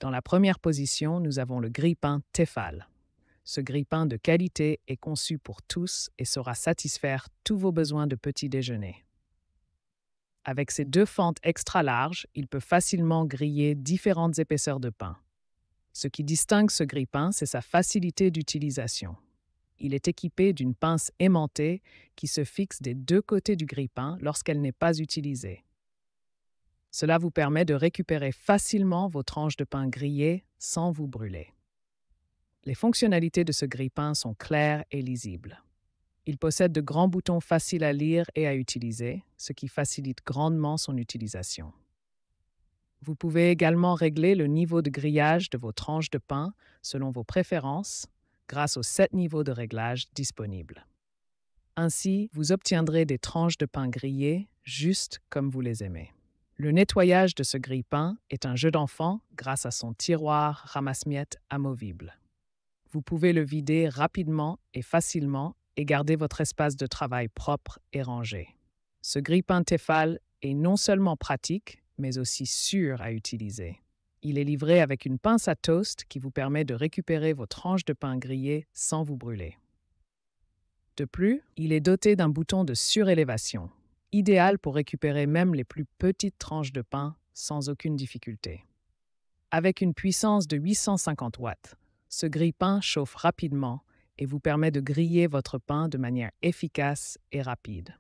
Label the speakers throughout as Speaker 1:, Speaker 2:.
Speaker 1: Dans la première position, nous avons le grille-pain Tefal. Ce grille-pain de qualité est conçu pour tous et saura satisfaire tous vos besoins de petit déjeuner. Avec ses 2 fentes extra larges, il peut facilement griller différentes épaisseurs de pain. Ce qui distingue ce grille-pain, c'est sa facilité d'utilisation. Il est équipé d'une pince aimantée qui se fixe des 2 côtés du grille-pain lorsqu'elle n'est pas utilisée. Cela vous permet de récupérer facilement vos tranches de pain grillées sans vous brûler. Les fonctionnalités de ce grille-pain sont claires et lisibles. Il possède de grands boutons faciles à lire et à utiliser, ce qui facilite grandement son utilisation. Vous pouvez également régler le niveau de grillage de vos tranches de pain selon vos préférences grâce aux 7 niveaux de réglage disponibles. Ainsi, vous obtiendrez des tranches de pain grillées juste comme vous les aimez. Le nettoyage de ce grille-pain est un jeu d'enfant grâce à son tiroir ramasse-miettes amovible. Vous pouvez le vider rapidement et facilement et garder votre espace de travail propre et rangé. Ce grille-pain Tefal est non seulement pratique, mais aussi sûr à utiliser. Il est livré avec une pince à toast qui vous permet de récupérer vos tranches de pain grillées sans vous brûler. De plus, il est doté d'un bouton de surélévation, idéal pour récupérer même les plus petites tranches de pain sans aucune difficulté. Avec une puissance de 850 watts, ce grille-pain chauffe rapidement et vous permet de griller votre pain de manière efficace et rapide.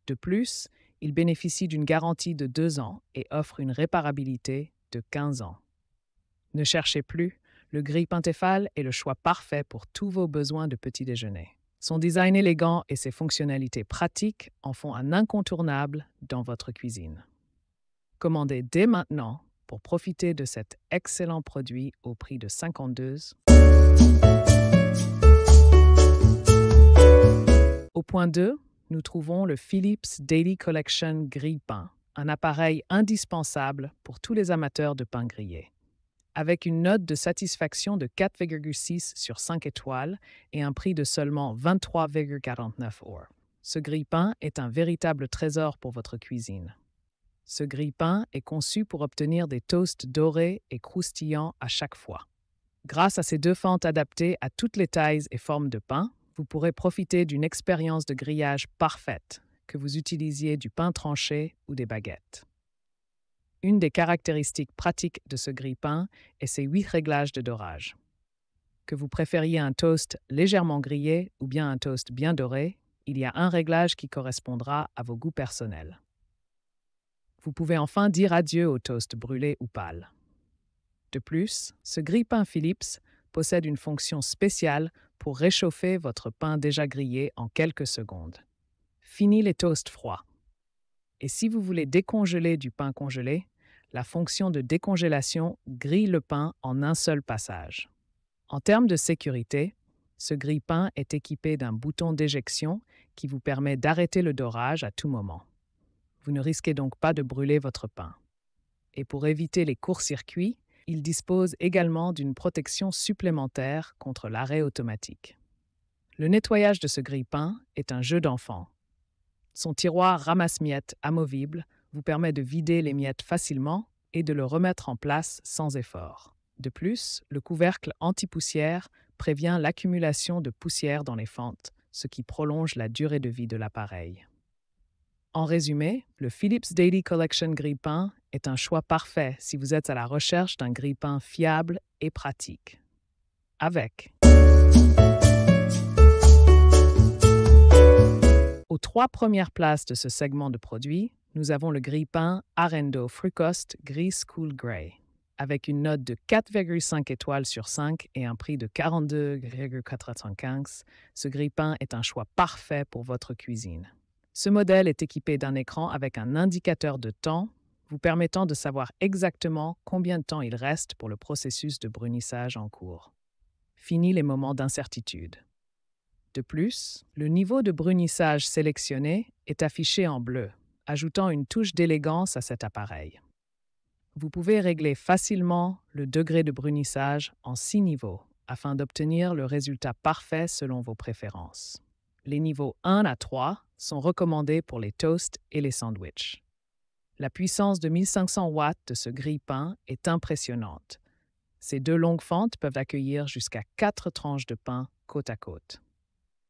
Speaker 1: De plus, il bénéficie d'une garantie de 2 ans et offre une réparabilité de 15 ans. Ne cherchez plus, le grille-pain Tefal est le choix parfait pour tous vos besoins de petit déjeuner. Son design élégant et ses fonctionnalités pratiques en font un incontournable dans votre cuisine. Commandez dès maintenant pour profiter de cet excellent produit au prix de 52 €. Au point 2, nous trouvons le Philips Daily Collection Grille-pain, un appareil indispensable pour tous les amateurs de pain grillé. Avec une note de satisfaction de 4,6 sur 5 étoiles et un prix de seulement 23,49 €. Ce grille-pain est un véritable trésor pour votre cuisine. Ce grille-pain est conçu pour obtenir des toasts dorés et croustillants à chaque fois. Grâce à ses 2 fentes adaptées à toutes les tailles et formes de pain, vous pourrez profiter d'une expérience de grillage parfaite, que vous utilisiez du pain tranché ou des baguettes. Une des caractéristiques pratiques de ce grille-pain est ses 8 réglages de dorage. Que vous préfériez un toast légèrement grillé ou bien un toast bien doré, il y a un réglage qui correspondra à vos goûts personnels. Vous pouvez enfin dire adieu au toast brûlé ou pâle. De plus, ce grille-pain Philips possède une fonction spéciale pour réchauffer votre pain déjà grillé en quelques secondes. Fini les toasts froids. Et si vous voulez décongeler du pain congelé, la fonction de décongélation grille le pain en un seul passage. En termes de sécurité, ce grille-pain est équipé d'un bouton d'éjection qui vous permet d'arrêter le dorage à tout moment. Vous ne risquez donc pas de brûler votre pain. Et pour éviter les courts-circuits, il dispose également d'une protection supplémentaire contre l'arrêt automatique. Le nettoyage de ce grille-pain est un jeu d'enfant. Son tiroir ramasse-miettes amovible vous permet de vider les miettes facilement et de le remettre en place sans effort. De plus, le couvercle anti-poussière prévient l'accumulation de poussière dans les fentes, ce qui prolonge la durée de vie de l'appareil. En résumé, le Philips Daily Collection Grille-pain est un choix parfait si vous êtes à la recherche d'un grille-pain fiable et pratique. Aux 3 premières places de ce segment de produits, nous avons le grille-pain Arendo Frukost Gris Cool Grey. Avec une note de 4,5 étoiles sur 5 et un prix de 42,95 €, ce grille-pain est un choix parfait pour votre cuisine. Ce modèle est équipé d'un écran avec un indicateur de temps, vous permettant de savoir exactement combien de temps il reste pour le processus de brunissage en cours. Fini les moments d'incertitude. De plus, le niveau de brunissage sélectionné est affiché en bleu, ajoutant une touche d'élégance à cet appareil. Vous pouvez régler facilement le degré de brunissage en 6 niveaux afin d'obtenir le résultat parfait selon vos préférences. Les niveaux 1 à 3 sont recommandés pour les toasts et les sandwichs. La puissance de 1500 watts de ce grille-pain est impressionnante. Ces 2 longues fentes peuvent accueillir jusqu'à 4 tranches de pain côte à côte.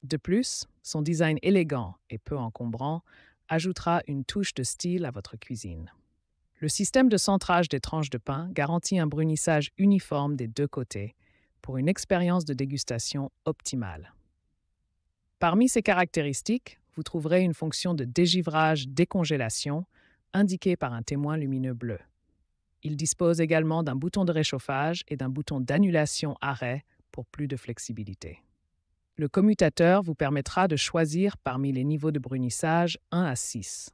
Speaker 1: De plus, son design élégant et peu encombrant ajoutera une touche de style à votre cuisine. Le système de centrage des tranches de pain garantit un brunissage uniforme des 2 côtés pour une expérience de dégustation optimale. Parmi ces caractéristiques, vous trouverez une fonction de dégivrage-décongélation indiquée par un témoin lumineux bleu. Il dispose également d'un bouton de réchauffage et d'un bouton d'annulation-arrêt pour plus de flexibilité. Le commutateur vous permettra de choisir parmi les niveaux de brunissage 1 à 6.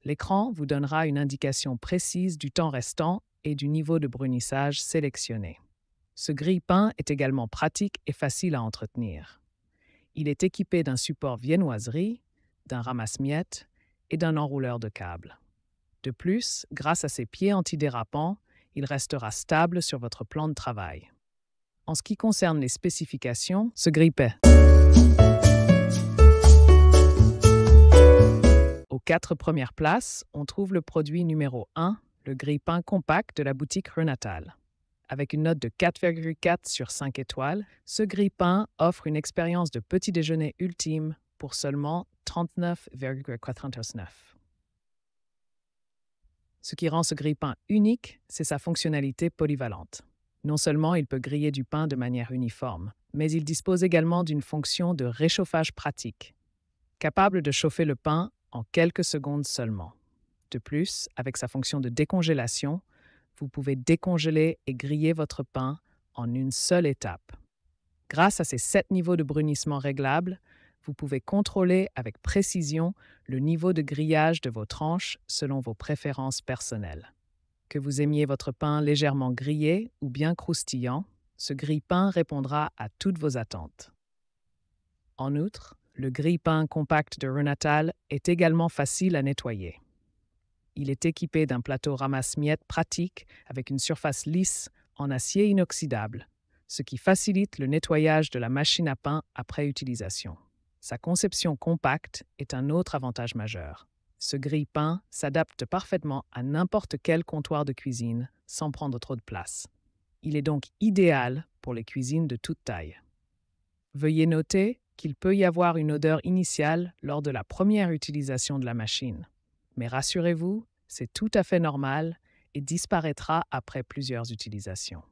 Speaker 1: L'écran vous donnera une indication précise du temps restant et du niveau de brunissage sélectionné. Ce grille-pain est également pratique et facile à entretenir. Il est équipé d'un support viennoiserie, d'un ramasse-miettes et d'un enrouleur de câbles. De plus, grâce à ses pieds antidérapants, il restera stable sur votre plan de travail. En ce qui concerne les spécifications, ce grille-pain aux 4 premières places, on trouve le produit numéro 1, le grille-pain compact de la boutique Renatal. Avec une note de 4,4 sur 5 étoiles, ce grille-pain offre une expérience de petit déjeuner ultime pour seulement 39,49 €. Ce qui rend ce grille-pain unique, c'est sa fonctionnalité polyvalente. Non seulement il peut griller du pain de manière uniforme, mais il dispose également d'une fonction de réchauffage pratique, capable de chauffer le pain en quelques secondes seulement. De plus, avec sa fonction de décongélation, vous pouvez décongeler et griller votre pain en une seule étape. Grâce à ces 7 niveaux de brunissement réglables, vous pouvez contrôler avec précision le niveau de grillage de vos tranches selon vos préférences personnelles. Que vous aimiez votre pain légèrement grillé ou bien croustillant, ce grille-pain répondra à toutes vos attentes. En outre, le grille-pain compact de Renatal est également facile à nettoyer. Il est équipé d'un plateau ramasse-miettes pratique avec une surface lisse en acier inoxydable, ce qui facilite le nettoyage de la machine à pain après utilisation. Sa conception compacte est un autre avantage majeur. Ce grille-pain s'adapte parfaitement à n'importe quel comptoir de cuisine sans prendre trop de place. Il est donc idéal pour les cuisines de toute taille. Veuillez noter qu'il peut y avoir une odeur initiale lors de la première utilisation de la machine. Mais rassurez-vous, c'est tout à fait normal et disparaîtra après plusieurs utilisations.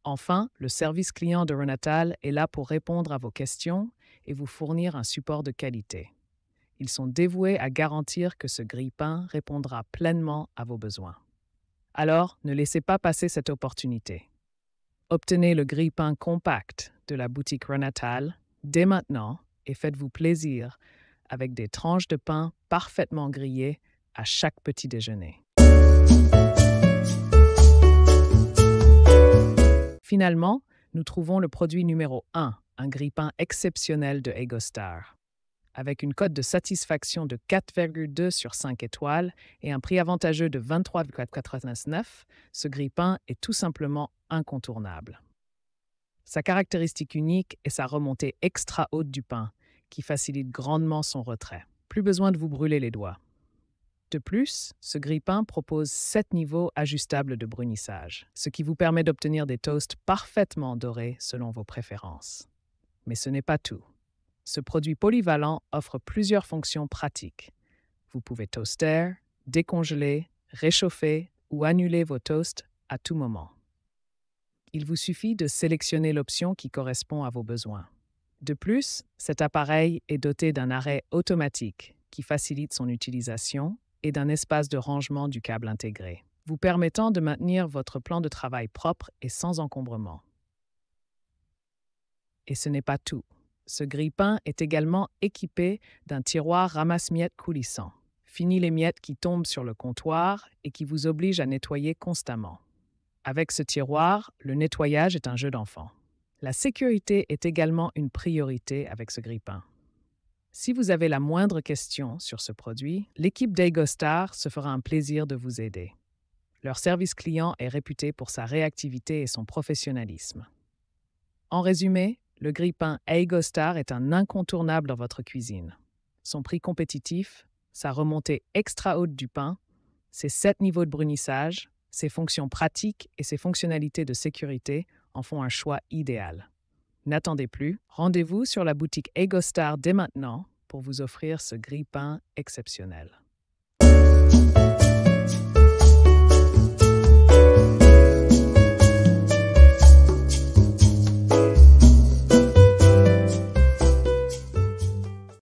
Speaker 1: Enfin, le service client de Renatal est là pour répondre à vos questions et vous fournir un support de qualité. Ils sont dévoués à garantir que ce grille-pain répondra pleinement à vos besoins. Alors, ne laissez pas passer cette opportunité. Obtenez le grille-pain compact de la boutique Renatal dès maintenant et faites-vous plaisir avec des tranches de pain parfaitement grillées à chaque petit déjeuner. Finalement, nous trouvons le produit numéro 1, un grille-pain exceptionnel de EgoStar. Avec une cote de satisfaction de 4,2 sur 5 étoiles et un prix avantageux de 23,99 €, ce grille-pain est tout simplement incontournable. Sa caractéristique unique est sa remontée extra haute du pain, qui facilite grandement son retrait. Plus besoin de vous brûler les doigts. De plus, ce grille-pain propose 7 niveaux ajustables de brunissage, ce qui vous permet d'obtenir des toasts parfaitement dorés selon vos préférences. Mais ce n'est pas tout. Ce produit polyvalent offre plusieurs fonctions pratiques. Vous pouvez toaster, décongeler, réchauffer ou annuler vos toasts à tout moment. Il vous suffit de sélectionner l'option qui correspond à vos besoins. De plus, cet appareil est doté d'un arrêt automatique qui facilite son utilisation et d'un espace de rangement du câble intégré, vous permettant de maintenir votre plan de travail propre et sans encombrement. Et ce n'est pas tout. Ce grille-pain est également équipé d'un tiroir ramasse-miettes coulissant. Fini les miettes qui tombent sur le comptoir et qui vous obligent à nettoyer constamment. Avec ce tiroir, le nettoyage est un jeu d'enfant. La sécurité est également une priorité avec ce grille-pain. Si vous avez la moindre question sur ce produit, l'équipe d'EgoStar se fera un plaisir de vous aider. Leur service client est réputé pour sa réactivité et son professionnalisme. En résumé, le grille-pain EgoStar est un incontournable dans votre cuisine. Son prix compétitif, sa remontée extra haute du pain, ses 7 niveaux de brunissage, ses fonctions pratiques et ses fonctionnalités de sécurité en font un choix idéal. N'attendez plus, rendez-vous sur la boutique EgoStar dès maintenant pour vous offrir ce grille-pain exceptionnel.